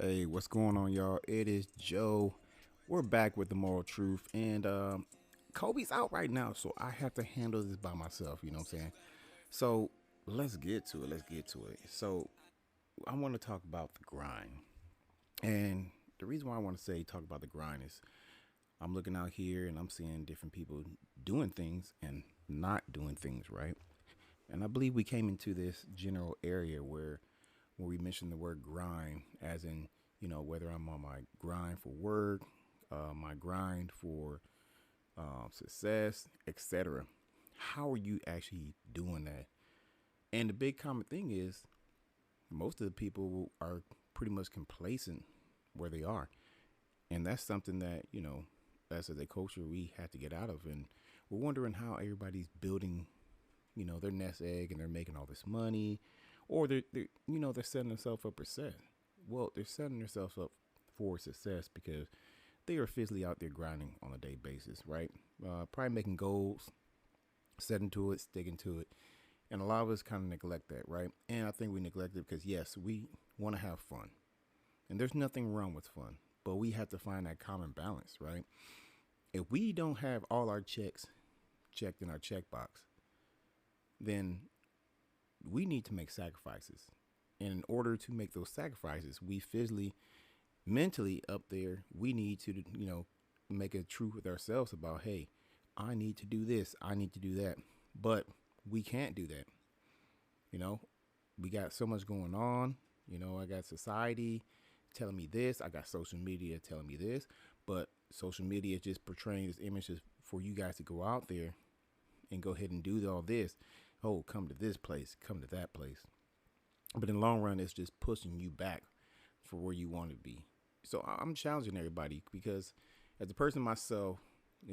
Hey, what's going on, y'all? It is Joe. We're back with the moral truth, and Kobe's out right now, so I have to handle this by myself. You know what I'm saying? So let's get to it. Let's get to it. So I want to talk about the grind, and the reason why I want to say talk about the grind is I'm looking out here and I'm seeing different people doing things and not doing things right. And I believe we came into this general area where when we mention the word grind, as in, whether I'm on my grind for work, my grind for success, etc. How are you actually doing that? And the big common thing is most of the people are pretty much complacent where they are. And that's something that, as a culture, we have to get out of. And we're wondering how everybody's building, their nest egg and they're making all this money, or they're setting themselves up for success. Well, they're setting themselves up for success because they are physically out there grinding on a day basis, right? Probably making goals, setting to it, sticking to it, and a lot of us kind of neglect that, right? And I think we neglect it because yes, we want to have fun, and there's nothing wrong with fun, but we have to find that common balance, right? If we don't have all our checks checked in our checkbox, then we need to make sacrifices. And in order to make those sacrifices, we physically, mentally up there, we need to, make a truth with ourselves about, hey, I need to do this, I need to do that. But we can't do that. You know, we got so much going on. I got society telling me this, I got social media telling me this, but social media is just portraying this image for you guys to go out there and go ahead and do all this. Oh, come to this place, come to that place. But in the long run, it's just pushing you back for where you want to be. So I'm challenging everybody because as a person myself,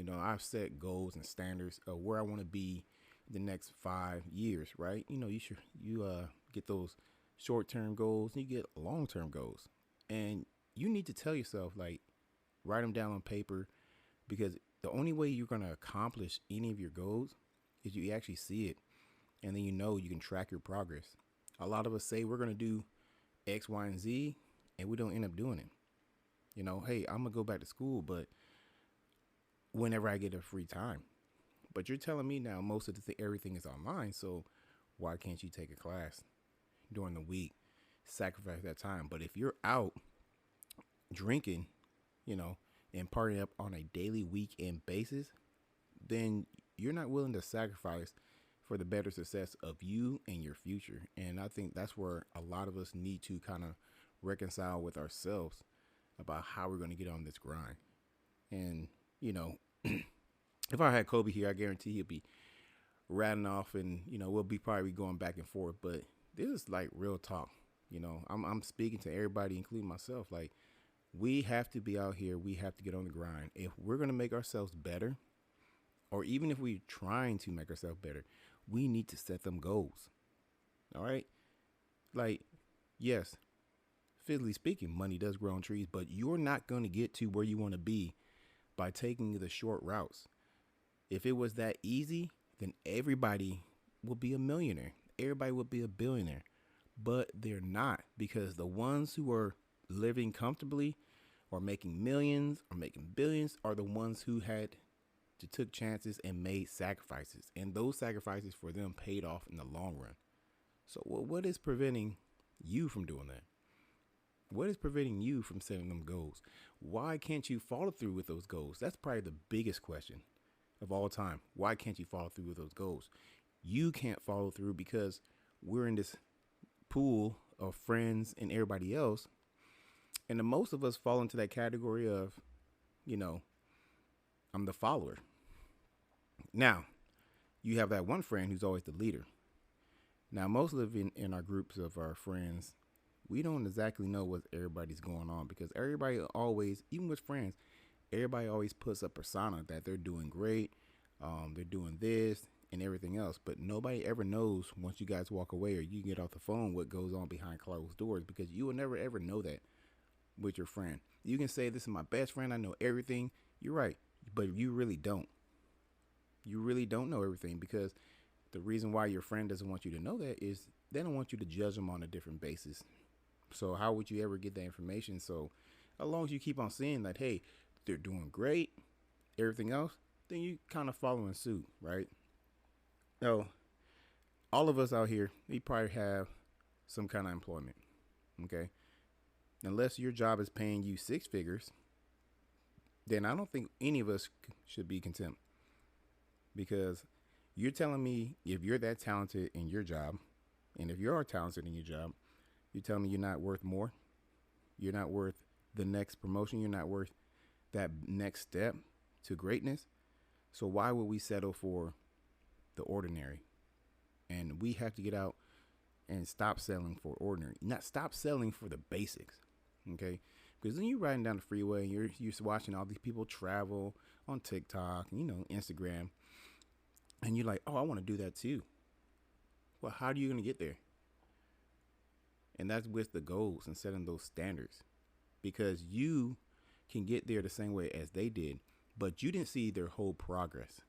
I've set goals and standards of where I want to be the next 5 years, right? You get those short term goals and you get long term goals. And you need to tell yourself, like, write them down on paper because the only way you're going to accomplish any of your goals is you actually see it and then you can track your progress. A lot of us say we're going to do X, Y, and Z, and we don't end up doing it. Hey, I'm going to go back to school, but whenever I get a free time. But you're telling me now most of everything is online, so why can't you take a class during the week, sacrifice that time? But if you're out drinking, you know, and partying up on a daily weekend basis, then you're not willing to sacrifice for the better success of you and your future. And I think that's where a lot of us need to kind of reconcile with ourselves about how we're going to get on this grind. And, you know, if I had Kobe here, I guarantee he'll be ratting off and, we'll be probably going back and forth. But this is like real talk. I'm speaking to everybody, including myself. Like, we have to be out here. We have to get on the grind. If we're going to make ourselves better, or even if we're trying to make ourselves better, we need to set them goals. All right? Like, yes, physically speaking, money does grow on trees, but you're not going to get to where you want to be by taking the short routes. If it was that easy, then everybody would be a millionaire. Everybody would be a billionaire. But they're not, because the ones who are living comfortably or making millions or making billions are the ones who had to took chances and made sacrifices. And those sacrifices for them paid off in the long run. So what is preventing you from doing that? What is preventing you from setting them goals? Why can't you follow through with those goals? That's probably the biggest question of all time. Why can't you follow through with those goals? You can't follow through because we're in this pool of friends and everybody else. And the most of us fall into that category of, you know, I'm the follower. Now, you have that one friend who's always the leader. Now, most of in our groups of our friends, we don't exactly know what everybody's going on because everybody always, even with friends, everybody always puts a persona that they're doing great, they're doing this and everything else. But nobody ever knows once you guys walk away or you get off the phone what goes on behind closed doors because you will never ever know that with your friend. You can say, this is my best friend, I know everything. You're right, but you really don't. You really don't know everything because the reason why your friend doesn't want you to know that is they don't want you to judge them on a different basis So how would you ever get that information? So as long as you keep on seeing that, hey, they're doing great, everything else, then you kind of following suit, right? So all of us out here, we probably have some kind of employment, okay? Unless your job is paying you six figures, then I don't think any of us should be content because you're telling me if you're that talented in your job, and if you are talented in your job, you're telling me you're not worth more. You're not worth the next promotion. You're not worth that next step to greatness. So why would we settle for the ordinary? And we have to get out and stop selling for ordinary. Not stop selling for the basics. Okay? Because then you're riding down the freeway and you're watching all these people travel on TikTok and Instagram. And you're like, oh, I want to do that too. Well, how are you going to get there? And that's with the goals and setting those standards. Because you can get there the same way as they did, but you didn't see their whole progress.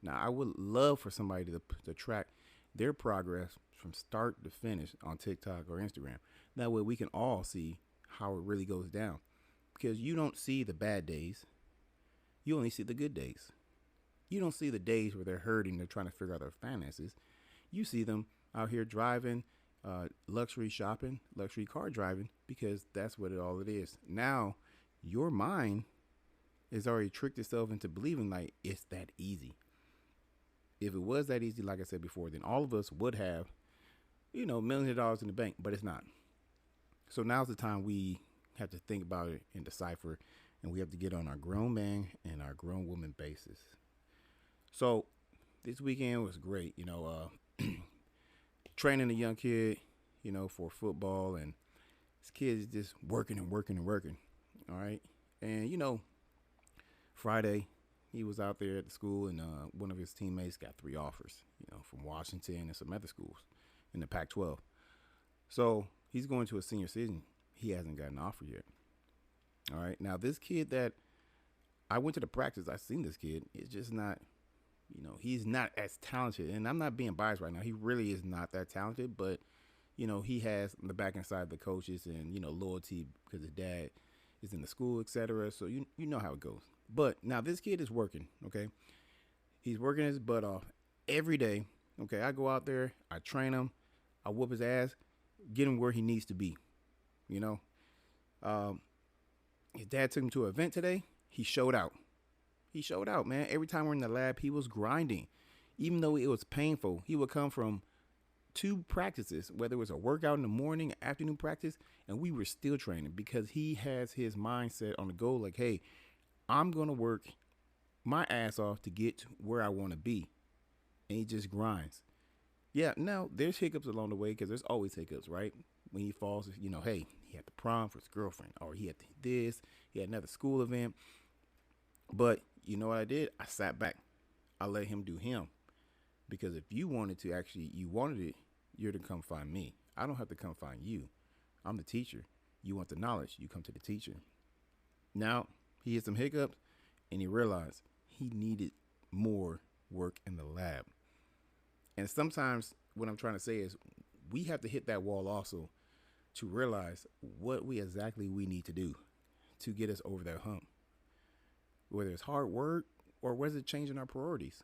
Now, I would love for somebody to track their progress from start to finish on TikTok or Instagram. That way we can all see how it really goes down. Because you don't see the bad days. You only see the good days. You don't see the days where they're hurting, they're trying to figure out their finances. You see them out here driving, luxury shopping, luxury car driving, because that's what all it is. Now, your mind has already tricked itself into believing like it's that easy. If it was that easy, like I said before, then all of us would have, millions of dollars in the bank, but it's not. So now's the time we have to think about it and decipher, and we have to get on our grown man and our grown woman basis. So this weekend was great, training a young kid, for football, and this kid is just working and working and working. All right. And, Friday, he was out there at the school, and one of his teammates got 3 offers, from Washington and some other schools in the Pac-12. So he's going to a senior season. He hasn't got an offer yet. All right. Now, this kid that I went to the practice, I seen this kid. It's just not, he's not as talented. And I'm not being biased right now. He really is not that talented, but, he has the back end side of the coaches and, loyalty because his dad is in the school, etc. So you know how it goes. But now this kid is working, okay? He's working his butt off every day, okay? I go out there, I train him, I whoop his ass, get him where he needs to be, His dad took him to an event today. He showed out. He showed out, man. Every time we're in the lab, he was grinding. Even though it was painful, he would come from 2 practices, whether it was a workout in the morning, afternoon practice, and we were still training because he has his mindset on the goal like, hey, I'm going to work my ass off to get to where I want to be. And he just grinds. Yeah, now there's hiccups along the way because there's always hiccups, right? When he falls, hey, he had the prom for his girlfriend, or he had this, he had another school event. But you know what I did? I sat back. I let him do him. Because if you wanted it, you're to come find me. I don't have to come find you. I'm the teacher. You want the knowledge, you come to the teacher. Now, he had some hiccups, and he realized he needed more work in the lab. And sometimes what I'm trying to say is we have to hit that wall also to realize what we need to do to get us over that hump. Whether it's hard work or whether it's changing our priorities.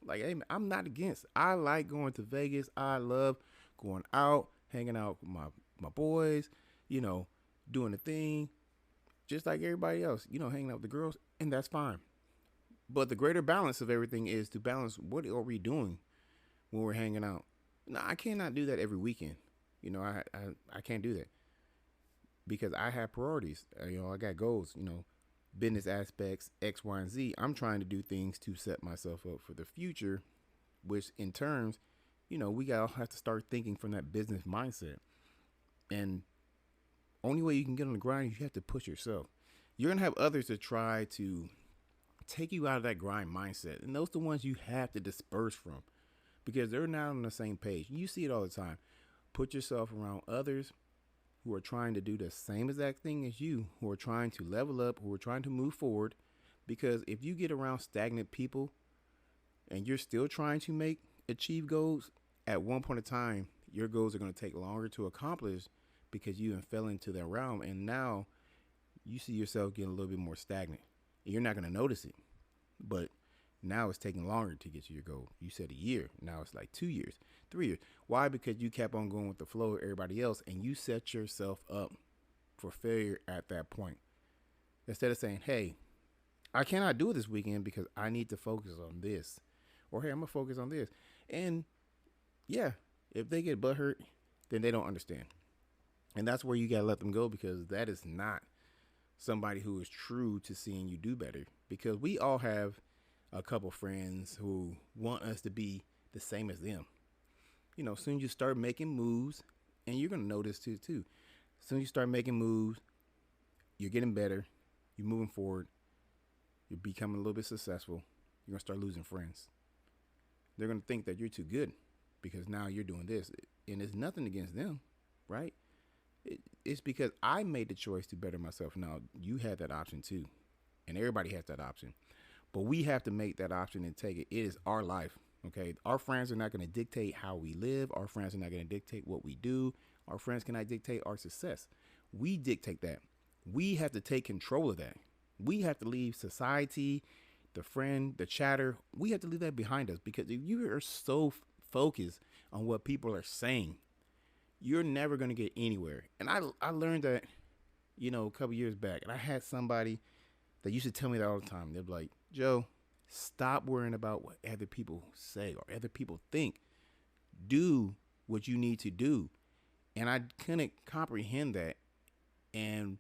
Like, hey, I'm not against. I like going to Vegas. I love going out, hanging out with my boys, doing the thing, just like everybody else, hanging out with the girls, and that's fine. But the greater balance of everything is to balance what are we doing when we're hanging out. No, I cannot do that every weekend. I can't do that because I have priorities. I got goals, business aspects, X, Y, and Z. I'm trying to do things to set myself up for the future, which in terms, we gotta have to start thinking from that business mindset. And only way you can get on the grind is you have to push yourself. You're gonna have others to try to take you out of that grind mindset, and those are the ones you have to disperse from because they're not on the same page. You see it all the time. Put yourself around others who are trying to do the same exact thing as you, who are trying to level up, who are trying to move forward. Because if you get around stagnant people and you're still trying to achieve goals, at one point in time, your goals are going to take longer to accomplish because you fell into that realm, and now you see yourself getting a little bit more stagnant. You're not going to notice it, but now it's taking longer to get to your goal. You said a year. Now it's like 2 years, 3 years. Why? Because you kept on going with the flow of everybody else, and you set yourself up for failure at that point. Instead of saying, hey, I cannot do it this weekend because I need to focus on this. Or, hey, I'm going to focus on this. And, yeah, if they get butthurt, then they don't understand. And that's where you got to let them go, because that is not somebody who is true to seeing you do better. Because we all have a couple friends who want us to be the same as them. You know, soon you start making moves, and you're going to notice too. Soon you start making moves, you're getting better, you're moving forward, you're becoming a little bit successful, you're going to start losing friends. They're going to think that you're too good because now you're doing this. And it's nothing against them, right? It's because I made the choice to better myself. Now, you had that option too. And everybody has that option. But we have to make that option and take it. It is our life, okay? Our friends are not going to dictate how we live. Our friends are not going to dictate what we do. Our friends cannot dictate our success. We dictate that. We have to take control of that. We have to leave society, the friend, the chatter. We have to leave that behind us, because if you are so focused on what people are saying, you're never going to get anywhere. And I learned that, you know, a couple years back, and I had somebody that used to tell me that all the time. They'd be like, Joe, stop worrying about what other people say or other people think. Do what you need to do. And I couldn't comprehend that. And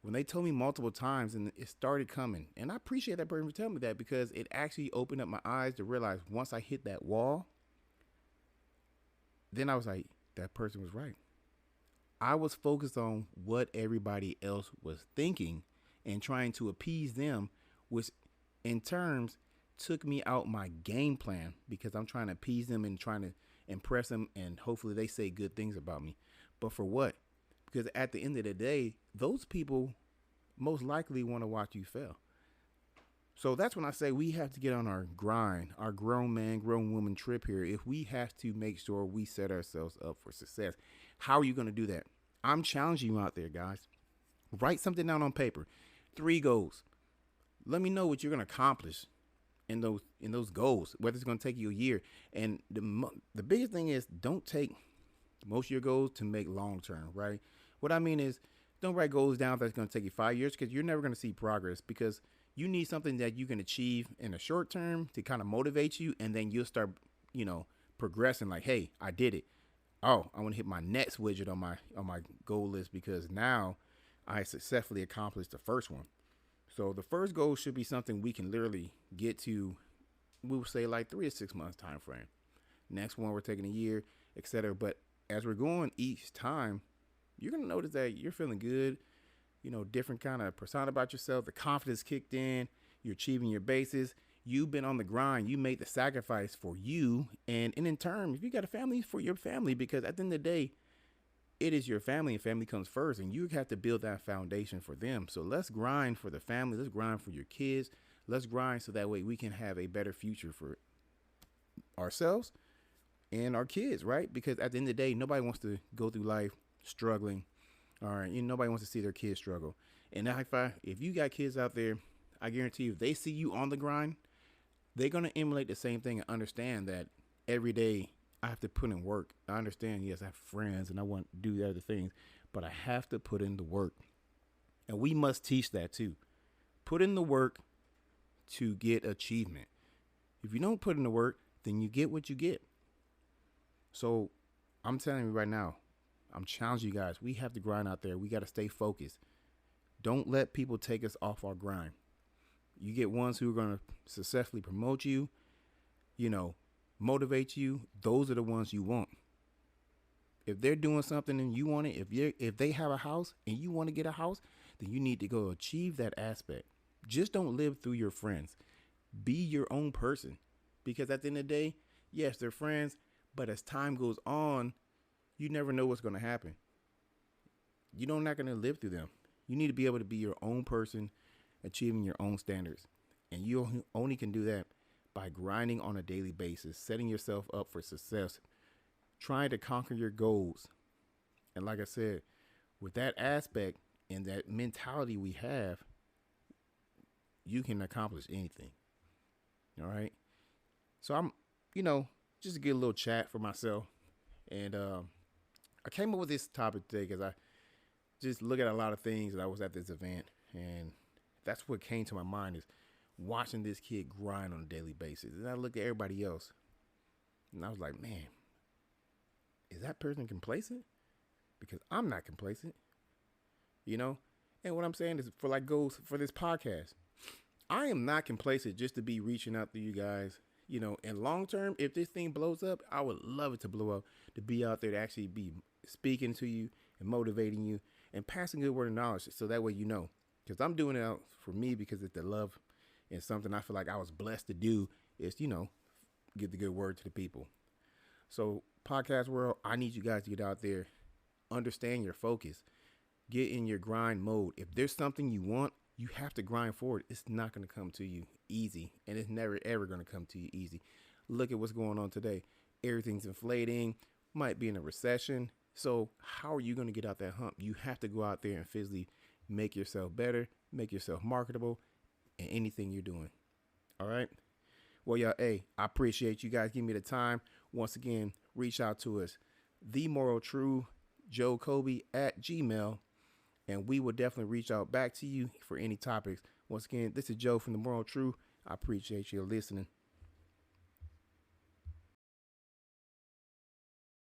when they told me multiple times, and it started coming, and I appreciate that person for telling me that, because it actually opened up my eyes to realize once I hit that wall, then I was like, that person was right. I was focused on what everybody else was thinking and trying to appease them, which in terms took me out my game plan, because I'm trying to appease them and trying to impress them, and hopefully they say good things about me. But for what? Because at the end of the day, those people most likely want to watch you fail. So that's when I say we have to get on our grind, our grown man, grown woman trip here. If we have to make sure we set ourselves up for success, how are you going to do that? I'm challenging you out there, guys. Write something down on paper. 3 goals. Let me know what you're going to accomplish in those goals, whether it's going to take you a year. And the biggest thing is, don't take most of your goals to make long term, right? What I mean is, don't write goals down that's going to take you 5 years, because you're never going to see progress, because you need something that you can achieve in the short term to kind of motivate you. And then you'll start, progressing, like, hey, I did it. Oh, I want to hit my next widget on my goal list, because now I successfully accomplished the first one. So the first goal should be something we can literally get to, we would say like 3 to 6 months time frame. Next one, we're taking a year, etc. But as we're going each time, you're going to notice that you're feeling good, different kind of persona about yourself. The confidence kicked in. You're achieving your bases. You've been on the grind. You made the sacrifice for you. And in turn, if you got a family, for your family, because at the end of the day, it is your family, and family comes first, and you have to build that foundation for them. So let's grind for the family. Let's grind for your kids. Let's grind so that way we can have a better future for ourselves and our kids, right? Because at the end of the day, nobody wants to go through life struggling. All right, nobody wants to see their kids struggle. And if you got kids out there, I guarantee you, if they see you on the grind, they're going to emulate the same thing and understand that every day I have to put in work. I understand, yes, I have friends and I want to do the other things, but I have to put in the work. And we must teach that too. Put in the work to get achievement. If you don't put in the work, then you get what you get. So I'm telling you right now, I'm challenging you guys. We have to grind out there. We got to stay focused. Don't let people take us off our grind. You get ones who are going to successfully promote you, motivate you. Those are the ones you want. If they're doing something and you want it, if they have a house and you want to get a house, then you need to go achieve that aspect. Just don't live through your friends. Be your own person, because at the end of the day, yes, they're friends, but as time goes on, you never know what's going to happen. You're not going to live through them. You need to be able to be your own person, achieving your own standards. And you only can do that by grinding on a daily basis, setting yourself up for success, trying to conquer your goals. And like I said, with that aspect and that mentality we have, you can accomplish anything. All right. So I'm, you know, just to get a little chat for myself. And I came up with this topic today because I just look at a lot of things that I was at this event. And that's what came to my mind is watching this kid grind on a daily basis. And I look at everybody else and I was like, man, is that person complacent? Because I'm not complacent, you know? And what I'm saying is for like goals for this podcast, I am not complacent just to be reaching out to you guys, you know, and long term, if this thing blows up, I would love it to blow up, to be out there to actually be speaking to you and motivating you and passing good word of knowledge so that way you know. Because I'm doing it out for me because it's the love and something I feel like I was blessed to do is, you know, give the good word to the people. So, podcast world, I need you guys to get out there, understand your focus, get in your grind mode. If there's something you want, you have to grind forward. It's not going to come to you easy, and it's never ever going to come to you easy. Look at what's going on today. Everything's inflating, might be in a recession. So how are you going to get out that hump? You have to go out there and physically make yourself better, make yourself marketable in anything you're doing. All right. Well, y'all, hey, I appreciate you guys giving me the time. Once again, reach out to us. The Moral True, Joe Kobe at Gmail. And we will definitely reach out back to you for any topics. Once again, this is Joe from The Moral True. I appreciate you listening.